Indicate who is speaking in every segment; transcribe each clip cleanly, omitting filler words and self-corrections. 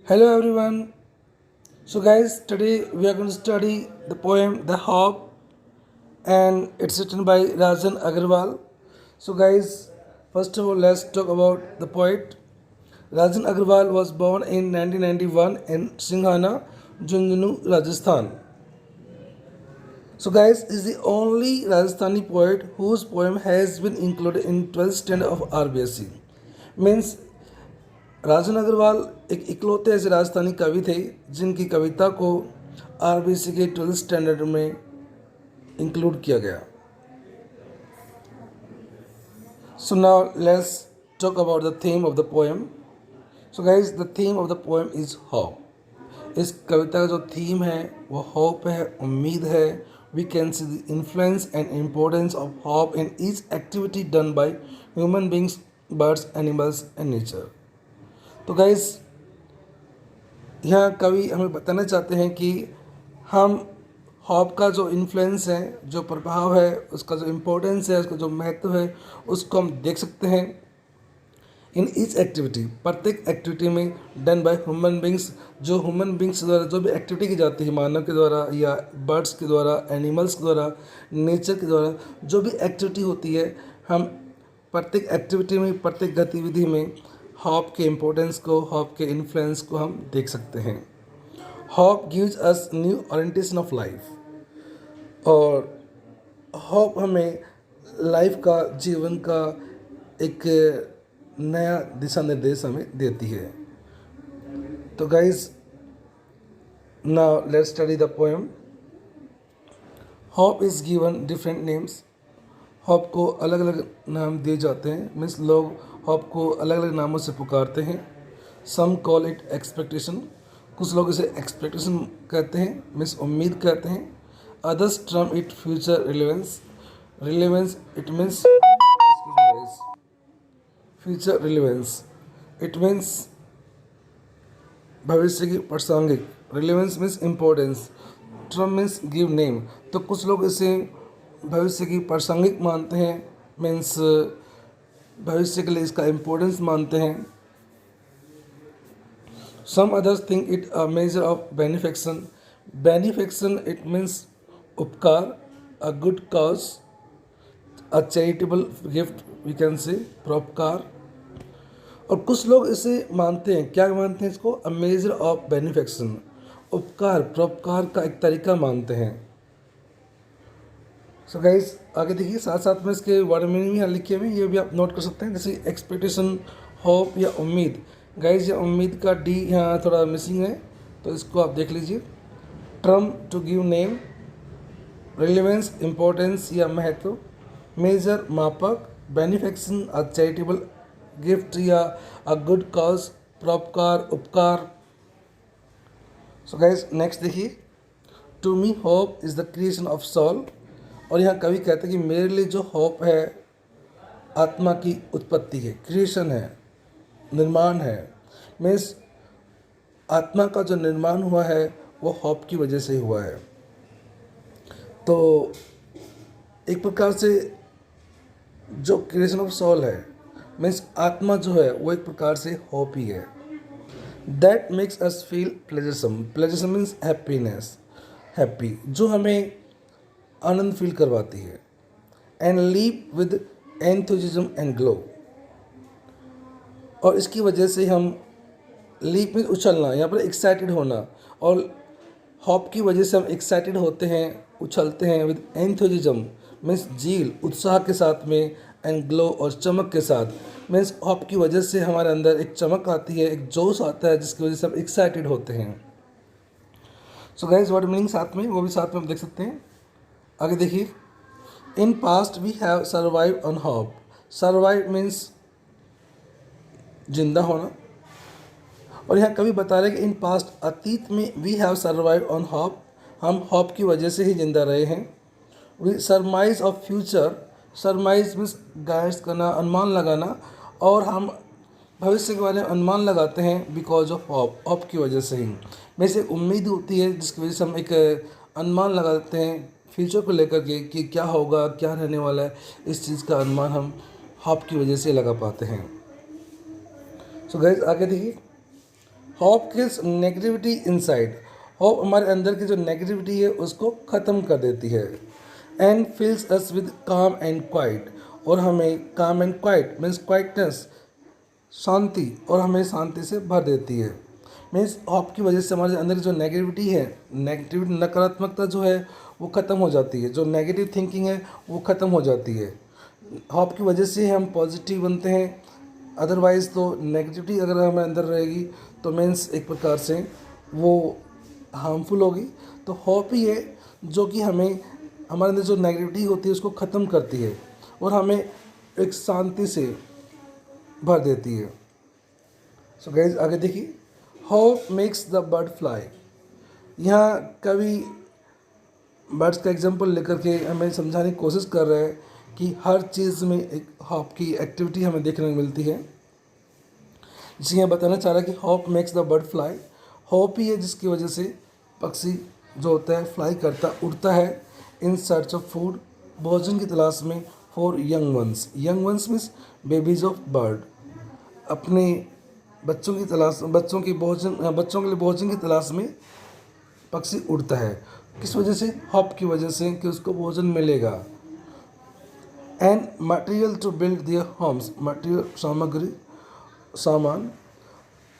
Speaker 1: Hello everyone. So guys, today we are going to study the poem The Hawk and it's written by Rajan Agarwal. So guys, first of all let's talk about the poet. Rajan Agarwal was born in 1991 in Singhana, Junjunu, Rajasthan. So guys, is the only Rajasthani poet whose poem has been included in 12th standard of RBSC. Means राजन अग्रवाल एक इकलौते ऐसे राजस्थानी कवि थे जिनकी कविता को RBC के 12th standard में include किया गया. So now let's talk about the theme of the poem. So guys, the theme of the poem is hope. इस कविता का जो थीम है वो होप है, उम्मीद है. We can see the influence and importance of hope in each activity done by human beings, birds, animals and nature. तो guys, यहाँ कवि हमें बताना चाहते हैं कि हम हॉप का जो इन्फ्लुएंस है, जो प्रभाव है, उसका जो इम्पोर्टेंस है, उसका जो महत्व है, उसको हम देख सकते हैं इन ईच एक्टिविटी, प्रत्येक एक्टिविटी में डन बाय ह्यूमन बींग्स. जो ह्यूमन बींग्स द्वारा जो भी एक्टिविटी की जाती है, मानव के द्वारा या बर्ड्स के द्वारा, एनिमल्स के द्वारा, नेचर के द्वारा जो भी एक्टिविटी होती है, हम प्रत्येक एक्टिविटी में, प्रत्येक गतिविधि में हॉप के इम्पोर्टेंस को, हॉप के इन्फ्लुएंस को हम देख सकते हैं. Hop gives us new orientation of life. और हॉप हमें लाइफ का, जीवन का एक नया दिशा निर्देश हमें देती है. तो guys, now let's study the poem. Hop is given different names. Hop को अलग अलग नाम दिए जाते हैं. मीन्स लोग हॉप को अलग अलग नामों से पुकारते हैं. सम कॉल इट एक्सपेक्टेशन. कुछ लोग इसे एक्सपेक्टेशन कहते हैं, मीन्स उम्मीद कहते हैं. Others term it future relevance. Relevance it means future relevance, it means भविष्य की प्रासंगिक. Relevance means importance. Term means give name. तो कुछ लोग इसे भविष्य की प्रासंगिक मानते हैं, मीन्स भविष्य के लिए इसका इम्पोर्टेंस मानते हैं. Some others think it a measure of benefaction. Benefaction it means उपकार, a good cause, a charitable gift, we can say परोपकार. और कुछ लोग इसे मानते हैं, क्या मानते हैं इसको? A measure of benefaction. उपकार, परोपकार का एक तरीका मानते हैं. सो गाइस, आगे देखिए, साथ साथ में इसके वर्ड मीनिंग यहाँ लिखे हुए, ये भी आप नोट कर सकते हैं. जैसे एक्सपेक्टेशन, होप या उम्मीद. गाइस, ये उम्मीद का डी यहाँ थोड़ा मिसिंग है, तो इसको आप देख लीजिए. Term to give name. Relevance importance या महत्व. मेजर मापक. बेनिफिक्शन अ चैरिटेबल गिफ्ट या अ गुड कॉज. परोपकार, उपकार. सो गाइस, नेक्स्ट देखिए. To me hope is the creation of soul. और यहाँ कवि कहते हैं कि मेरे लिए जो होप है आत्मा की उत्पत्ति है, क्रिएशन है, निर्माण है. मीन्स आत्मा का जो निर्माण हुआ है वो होप की वजह से हुआ है. तो एक प्रकार से जो क्रिएशन ऑफ सोल है, मीन्स आत्मा जो है वो एक प्रकार से होप ही है. That makes us feel pleasuresome. Pleasuresome means happiness, happy, जो हमें आनंद फील करवाती है. And live with enthusiasm and glow. और इसकी वजह से हम, लीव में उछलना, यहाँ पर एक्साइटेड होना, और हॉप की वजह से हम एक्साइटेड होते हैं, उछलते हैं. विद एंथुजिज्म मीन्स जील, उत्साह के साथ में. एंड ग्लो, और चमक के साथ. मीन्स हॉप की वजह से हमारे अंदर एक चमक आती है, एक जोश आता है, जिसकी वजह से हम एक्साइटेड होते हैं. सो गाइस, वर्ड मीनिंग साथ में, वो भी साथ में हम देख सकते हैं. आगे देखिए. In past we have survive on hope. Survive means जिंदा होना. और यहाँ कवि बता रहे हैं कि इन पास्ट, अतीत में, we have survive on hope, हम होप की वजह से ही जिंदा रहे हैं. We surmise of future. Surmise means guess करना, अनुमान लगाना. और हम भविष्य के बारे में अनुमान लगाते हैं बिकॉज ऑफ होप, होप की वजह से ही. वैसे उम्मीद होती है जिसकी वजह से हम एक अनुमान लगाते हैं फ्यूचर को लेकर के कि क्या होगा, क्या रहने वाला है. इस चीज़ का अनुमान हम हॉप की वजह से लगा पाते हैं. सो गाइस, आगे देखिए. Hope kills negativity inside. Hope हमारे अंदर की जो नेगेटिविटी है उसको ख़त्म कर देती है। एंड फिल्स अस विद काम एंड क्वाइट, और हमें काम एंड क्वाइट मीन्स क्वाइटनेस, शांति, और हमें शांति से भर देती है। मीन्स होप की वजह से हमारे अंदर की जो नेगेटिविटी है, नेगेटिविटी नकारात्मकता जो है वो ख़त्म हो जाती है, जो नेगेटिव थिंकिंग है वो ख़त्म हो जाती है। होप की वजह से हम पॉजिटिव बनते हैं। अदरवाइज़ तो नेगेटिविटी अगर हमारे अंदर रहेगी तो मीन्स एक प्रकार से वो हार्मफुल होगी। तो होप ही है जो कि हमें हमारे अंदर जो नेगेटिविटी होती है उसको ख़त्म करती है और हमें एक शांति से भर देती है। सो गाइज आगे देखिए, hope makes the bird fly. यहाँ कवि बर्ड्स का एग्जांपल लेकर के हमें समझाने की कोशिश कर रहे हैं कि हर चीज़ में एक होप की एक्टिविटी हमें देखने को मिलती है। जिसे यहाँ बताना चाह रहा है कि hope makes the bird fly. Hope ही है जिसकी वजह से पक्षी जो होता है फ्लाई करता, उड़ता है इन सर्च ऑफ फूड, भोजन की तलाश में, for young ones. Young ones means babies of bird, अपने बच्चों की तलाश, बच्चों के लिए भोजन की तलाश में पक्षी उड़ता है। किस वजह से? होप की वजह से कि उसको भोजन मिलेगा। And material to build their homes, material सामग्री, सामान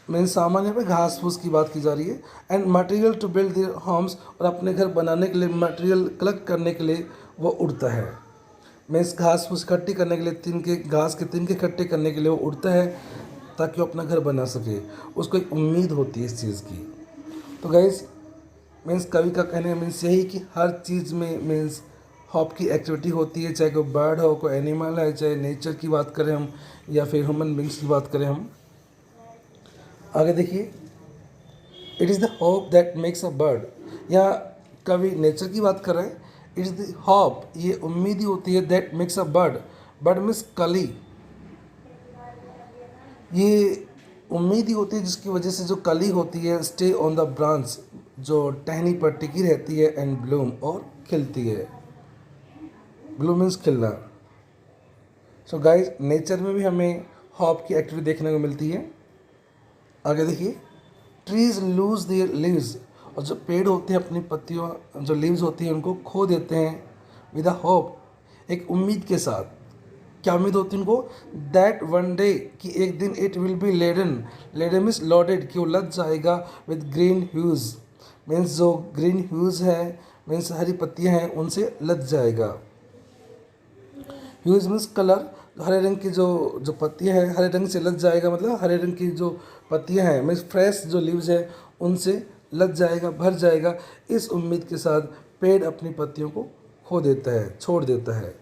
Speaker 1: मीन्स सामान, यहाँ पे घास फूस की बात की जा रही है। And material to build their homes, और अपने घर बनाने के लिए मटेरियल कलेक्ट करने के लिए वो उड़ता है। मीन्स घास फूस इकट्ठी करने के लिए, घास के तिनके इकट्ठे करने के लिए वो उड़ता है ताकि वो अपना घर बना सके। उसको एक उम्मीद होती है इस चीज़ की। तो गाइस मीन्स कवि का कहने मीन्स यही कि हर चीज़ में मीन्स होप की एक्टिविटी होती है, चाहे कोई बर्ड हो, कोई एनिमल है, चाहे नेचर की बात करें हम या फिर ह्यूमन बींग्स की बात करें हम। आगे देखिए, it is the hope that makes a bird. यहाँ कवि नेचर की बात कर रहे हैं। इट इज़ द होप, ये उम्मीद ही होती है, that makes a bird, bird means कली, ये उम्मीद ही होती है जिसकी वजह से जो कली होती है स्टे ऑन द ब्रांच, जो टहनी पर टिकी रहती है, एंड ब्लूम, और खिलती है। ब्लूम मीन्स खिलना। सो गाइस नेचर में भी हमें होप की एक्टिविटी देखने को मिलती है। आगे देखिए, ट्रीज लूज देयर लीव्स, और जो पेड़ होते हैं अपनी पत्तियों, जो लीव्स होती हैं उनको खो देते हैं, विद अ होप, एक उम्मीद के साथ। क्या उम्मीद होती है उनको? दैट वन डे, कि एक दिन, it will be laden, laden means loaded, कि वो लद जाएगा, विद ग्रीन ह्यूज, मीन्स जो ग्रीन ह्यूज है मीन्स हरी पत्तियां हैं उनसे लद जाएगा। ह्यूज मीन्स कलर, हरे रंग की जो पत्तियां हैं हरे रंग से लद जाएगा, मतलब हरे रंग की जो पत्तियां हैं मीन्स फ्रेश जो लीव्स है उनसे लद जाएगा, भर जाएगा। इस उम्मीद के साथ पेड़ अपनी पत्तियों को खो देता है, छोड़ देता है।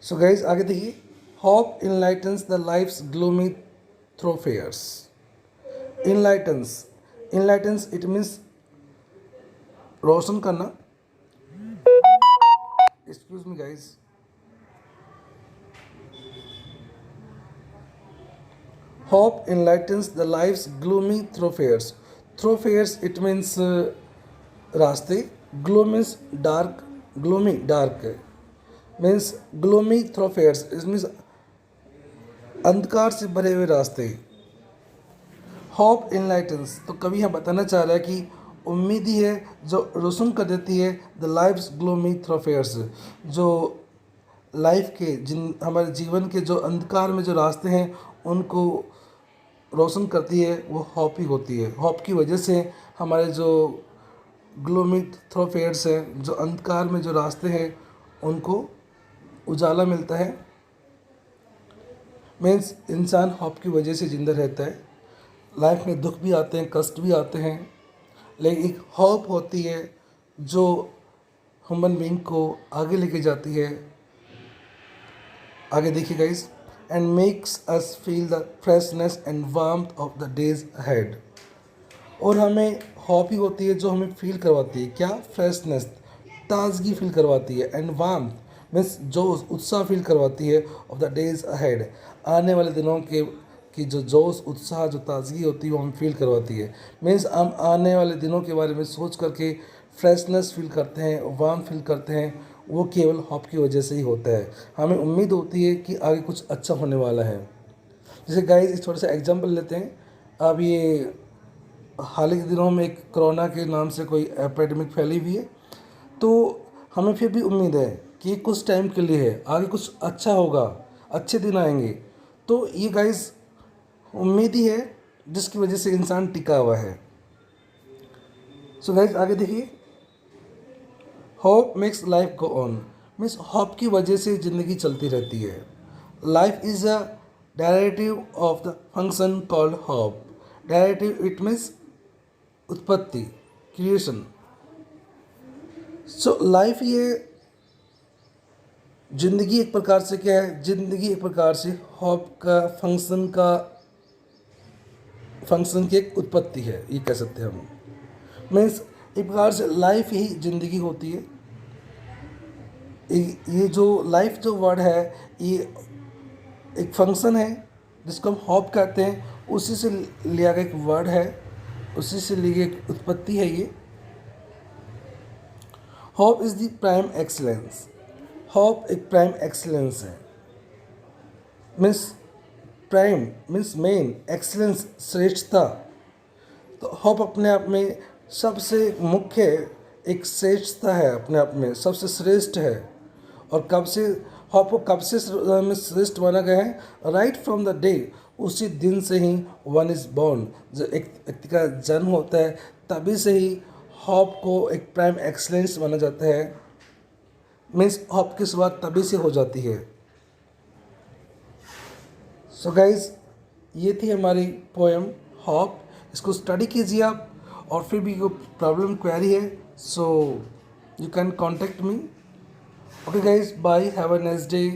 Speaker 1: सो गाइज आगे देखिए, hope enlightens the life's gloomy thoroughfares. Enlightens it means रोशन करना। Excuse me guys, hope enlightens the life's gloomy thoroughfares. Thoroughfares it means रास्ते, glow means dark, gloomy dark means gloomy thoroughfares, it means अंधकार से भरे हुए रास्ते। Hope इनलाइटन्स, तो कवि यहाँ बताना चाह रहा है कि उम्मीद ही है जो रोशन कर देती है द लाइफ्स ग्लूमी थ्रोफेयर्स, जो लाइफ के हमारे जीवन के जो अंधकार में जो रास्ते हैं उनको रोशन करती है, वो होप ही होती है। होप की वजह से हमारे जो ग्लूमी थ्रोफेयर्स हैं, जो अंधकार में जो रास्ते हैं उनको उजाला मिलता है। मीन्स इंसान होप की वजह से ज़िंदा रहता है। लाइफ में दुख भी आते हैं, कष्ट भी आते हैं, लेकिन एक होप होती है जो ह्यूमन बीइंग को आगे लेके जाती है। आगे देखिए guys, and makes us feel the freshness and warmth of the days ahead. और हमें होप ही होती है जो हमें फील करवाती है क्या? फ्रेशनेस, ताजगी फील करवाती है, एंड वार्मथ मीन्स जो उत्साह फील करवाती है, ऑफ द डेज अहेड, आने वाले दिनों के की जो जोश, उत्साह, जो ताजगी होती है वो हम फील करवाती है। मीन्स हम आने वाले दिनों के बारे में सोच करके फ्रेशनेस फील करते हैं, वार्म फील करते हैं, वो केवल होप की वजह से ही होता है। हमें उम्मीद होती है कि आगे कुछ अच्छा होने वाला है। जैसे गाइस इस थोड़ा सा एग्जांपल लेते हैं। अब ये हाल ही के दिनों में एक कोरोना के नाम से कोई एपिडेमिक फैली हुई है, तो हमें फिर भी उम्मीद है कि कुछ टाइम के लिए है, आगे कुछ अच्छा होगा, अच्छे दिन आएंगे। तो ये गाइस उम्मीद ही है जिसकी वजह से इंसान टिका हुआ है। सो गाइस आगे देखिए, hope makes life go on, means hope की वजह से ज़िंदगी चलती रहती है। Life is a derivative of the function called hope. Derivative it means उत्पत्ति, क्रिएशन। सो लाइफ ये ज़िंदगी एक प्रकार से क्या है, ज़िंदगी एक प्रकार से होप का फंक्शन की एक उत्पत्ति है, ये कह सकते हैं हम। मीन्स एक प्रकार से लाइफ ही ज़िंदगी होती है। ये जो लाइफ जो वर्ड है, ये एक फंक्शन है जिसको हम होप कहते हैं, उसी से लिया गया एक वर्ड है, उसी से ली गई एक उत्पत्ति है ये। Hope is the prime excellence. Hope एक प्राइम एक्सीलेंस है। Means prime means main, excellence श्रेष्ठता। तो होप अपने आप में सबसे मुख्य एक श्रेष्ठता है, अपने आप में सबसे श्रेष्ठ है। और कब से होप को कब से श्रेष्ठ माना गया है? राइट फ्रॉम द डे, उसी दिन से ही वन इज़ बॉर्न, जो एक व्यक्ति का जन्म होता है तभी से ही होप को एक प्राइम एक्सीलेंस माना जाता है। मीन्स होप की शुरुआत तभी से हो जाती है। सो गाइज ये थी हमारी पोएम होप। इसको स्टडी कीजिए आप, और फिर भी कोई प्रॉब्लम क्वेरी है so you can contact me. Okay guys, bye, have a nice day.